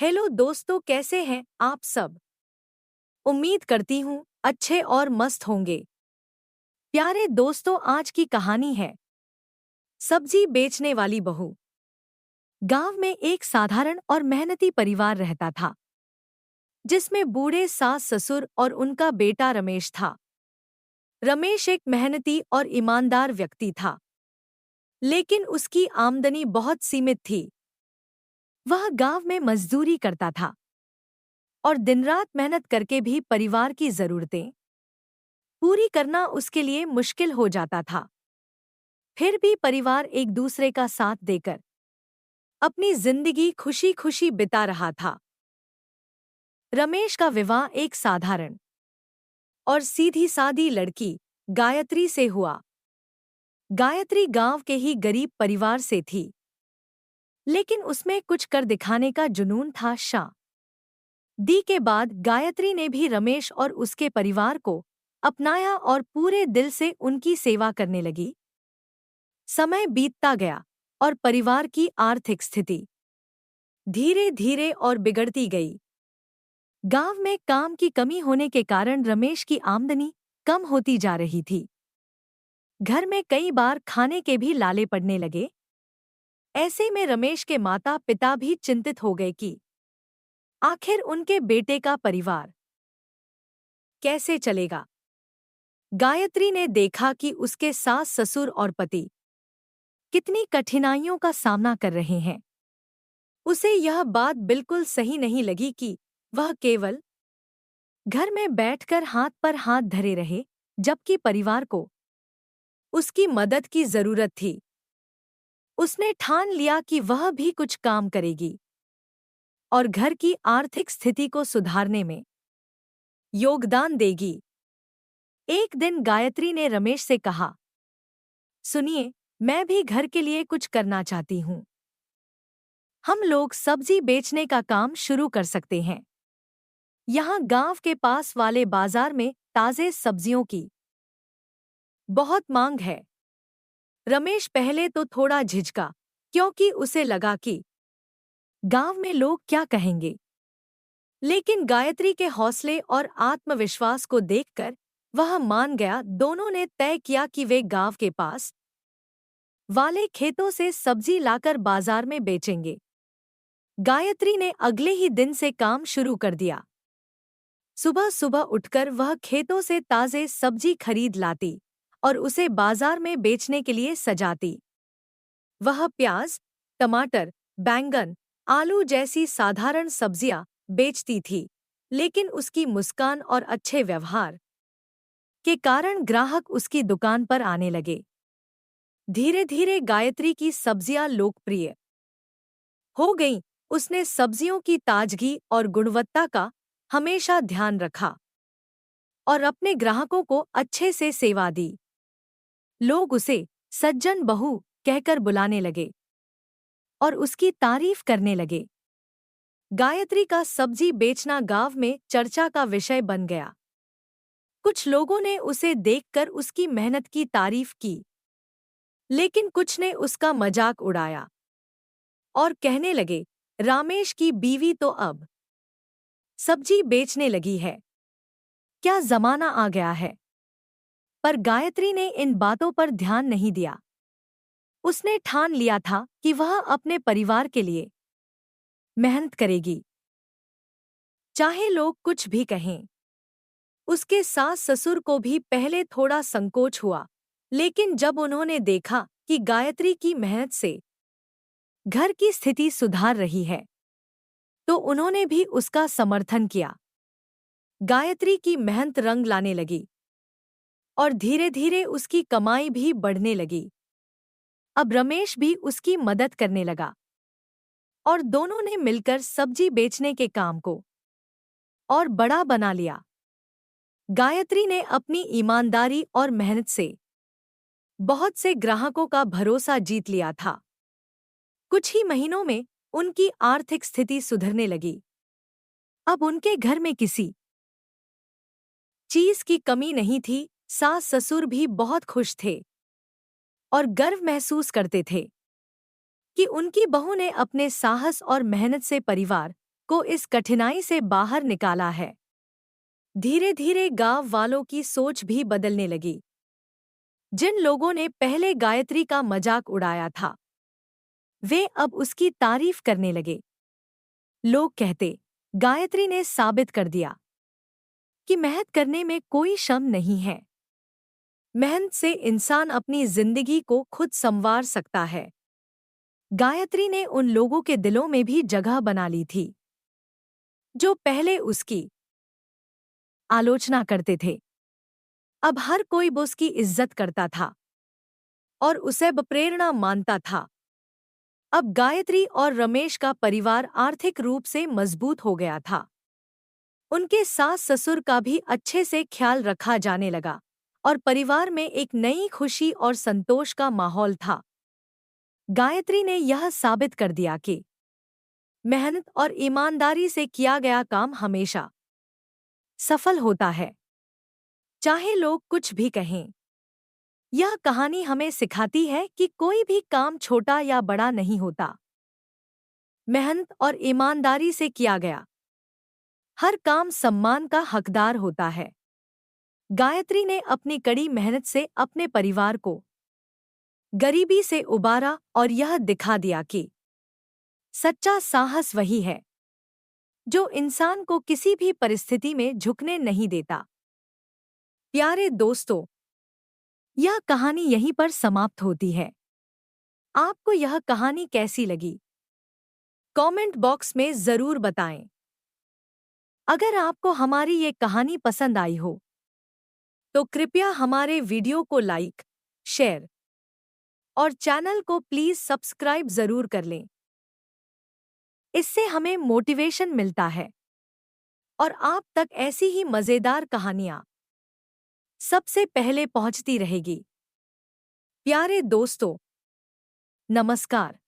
Hello दोस्तों, कैसे हैं आप सब। उम्मीद करती हूँ अच्छे और मस्त होंगे। प्यारे दोस्तों, आज की कहानी है सब्जी बेचने वाली बहू। गांव में एक साधारण और मेहनती परिवार रहता था, जिसमें बूढ़े सास ससुर और उनका बेटा रमेश था। रमेश एक मेहनती और ईमानदार व्यक्ति था, लेकिन उसकी आमदनी बहुत सीमित थी। वह गांव में मजदूरी करता था और दिन-रात मेहनत करके भी परिवार की जरूरतें पूरी करना उसके लिए मुश्किल हो जाता था। फिर भी परिवार एक दूसरे का साथ देकर अपनी जिंदगी खुशी खुशी बिता रहा था। रमेश का विवाह एक साधारण और सीधी सादी लड़की गायत्री से हुआ। गायत्री गांव के ही गरीब परिवार से थी, लेकिन उसमें कुछ कर दिखाने का जुनून था। शादी के बाद गायत्री ने भी रमेश और उसके परिवार को अपनाया और पूरे दिल से उनकी सेवा करने लगी। समय बीतता गया और परिवार की आर्थिक स्थिति धीरे धीरे और बिगड़ती गई। गांव में काम की कमी होने के कारण रमेश की आमदनी कम होती जा रही थी। घर में कई बार खाने के भी लाले पड़ने लगे। ऐसे में रमेश के माता पिता भी चिंतित हो गए कि आखिर उनके बेटे का परिवार कैसे चलेगा। गायत्री ने देखा कि उसके सास ससुर और पति कितनी कठिनाइयों का सामना कर रहे हैं। उसे यह बात बिल्कुल सही नहीं लगी कि वह केवल घर में बैठकर हाथ पर हाथ धरे रहे, जबकि परिवार को उसकी मदद की जरूरत थी। उसने ठान लिया कि वह भी कुछ काम करेगी और घर की आर्थिक स्थिति को सुधारने में योगदान देगी। एक दिन गायत्री ने रमेश से कहा, सुनिए, मैं भी घर के लिए कुछ करना चाहती हूँ। हम लोग सब्जी बेचने का काम शुरू कर सकते हैं। यहाँ गांव के पास वाले बाजार में ताजे सब्जियों की बहुत मांग है। रमेश पहले तो थोड़ा झिझका, क्योंकि उसे लगा कि गांव में लोग क्या कहेंगे। लेकिन गायत्री के हौसले और आत्मविश्वास को देखकर वह मान गया। दोनों ने तय किया कि वे गांव के पास वाले खेतों से सब्जी लाकर बाजार में बेचेंगे। गायत्री ने अगले ही दिन से काम शुरू कर दिया। सुबह सुबह उठकर वह खेतों से ताजे सब्जी खरीद लाती और उसे बाजार में बेचने के लिए सजाती। वह प्याज, टमाटर, बैंगन, आलू जैसी साधारण सब्जियां बेचती थी, लेकिन उसकी मुस्कान और अच्छे व्यवहार के कारण ग्राहक उसकी दुकान पर आने लगे। धीरे धीरे गायत्री की सब्जियां लोकप्रिय हो गईं। उसने सब्जियों की ताजगी और गुणवत्ता का हमेशा ध्यान रखा और अपने ग्राहकों को अच्छे से सेवा दी। लोग उसे सज्जन बहू कहकर बुलाने लगे और उसकी तारीफ करने लगे। गायत्री का सब्जी बेचना गांव में चर्चा का विषय बन गया। कुछ लोगों ने उसे देखकर उसकी मेहनत की तारीफ की, लेकिन कुछ ने उसका मजाक उड़ाया और कहने लगे, रामेश की बीवी तो अब सब्जी बेचने लगी है, क्या जमाना आ गया है। पर गायत्री ने इन बातों पर ध्यान नहीं दिया। उसने ठान लिया था कि वह अपने परिवार के लिए मेहनत करेगी, चाहे लोग कुछ भी कहें। उसके सास ससुर को भी पहले थोड़ा संकोच हुआ, लेकिन जब उन्होंने देखा कि गायत्री की मेहनत से घर की स्थिति सुधार रही है, तो उन्होंने भी उसका समर्थन किया। गायत्री की मेहनत रंग लाने लगी और धीरे धीरे उसकी कमाई भी बढ़ने लगी। अब रमेश भी उसकी मदद करने लगा और दोनों ने मिलकर सब्जी बेचने के काम को और बड़ा बना लिया। गायत्री ने अपनी ईमानदारी और मेहनत से बहुत से ग्राहकों का भरोसा जीत लिया था। कुछ ही महीनों में उनकी आर्थिक स्थिति सुधरने लगी। अब उनके घर में किसी चीज की कमी नहीं थी। सास ससुर भी बहुत खुश थे और गर्व महसूस करते थे कि उनकी बहू ने अपने साहस और मेहनत से परिवार को इस कठिनाई से बाहर निकाला है। धीरे धीरे गांव वालों की सोच भी बदलने लगी। जिन लोगों ने पहले गायत्री का मजाक उड़ाया था, वे अब उसकी तारीफ करने लगे। लोग कहते, गायत्री ने साबित कर दिया कि मेहनत करने में कोई शर्म नहीं है। मेहनत से इंसान अपनी जिंदगी को खुद संवार सकता है। गायत्री ने उन लोगों के दिलों में भी जगह बना ली थी जो पहले उसकी आलोचना करते थे। अब हर कोई उसकी इज्जत करता था और उसे प्रेरणा मानता था। अब गायत्री और रमेश का परिवार आर्थिक रूप से मजबूत हो गया था। उनके सास ससुर का भी अच्छे से ख्याल रखा जाने लगा और परिवार में एक नई खुशी और संतोष का माहौल था। गायत्री ने यह साबित कर दिया कि मेहनत और ईमानदारी से किया गया काम हमेशा सफल होता है, चाहे लोग कुछ भी कहें। यह कहानी हमें सिखाती है कि कोई भी काम छोटा या बड़ा नहीं होता। मेहनत और ईमानदारी से किया गया हर काम सम्मान का हकदार होता है। गायत्री ने अपनी कड़ी मेहनत से अपने परिवार को गरीबी से उबारा और यह दिखा दिया कि सच्चा साहस वही है जो इंसान को किसी भी परिस्थिति में झुकने नहीं देता। प्यारे दोस्तों, यह कहानी यहीं पर समाप्त होती है। आपको यह कहानी कैसी लगी? कमेंट बॉक्स में जरूर बताएं। अगर आपको हमारी ये कहानी पसंद आई हो तो कृपया हमारे वीडियो को लाइक, शेयर और चैनल को प्लीज सब्सक्राइब जरूर कर लें। इससे हमें मोटिवेशन मिलता है और आप तक ऐसी ही मजेदार कहानियां सबसे पहले पहुंचती रहेगी। प्यारे दोस्तों, नमस्कार।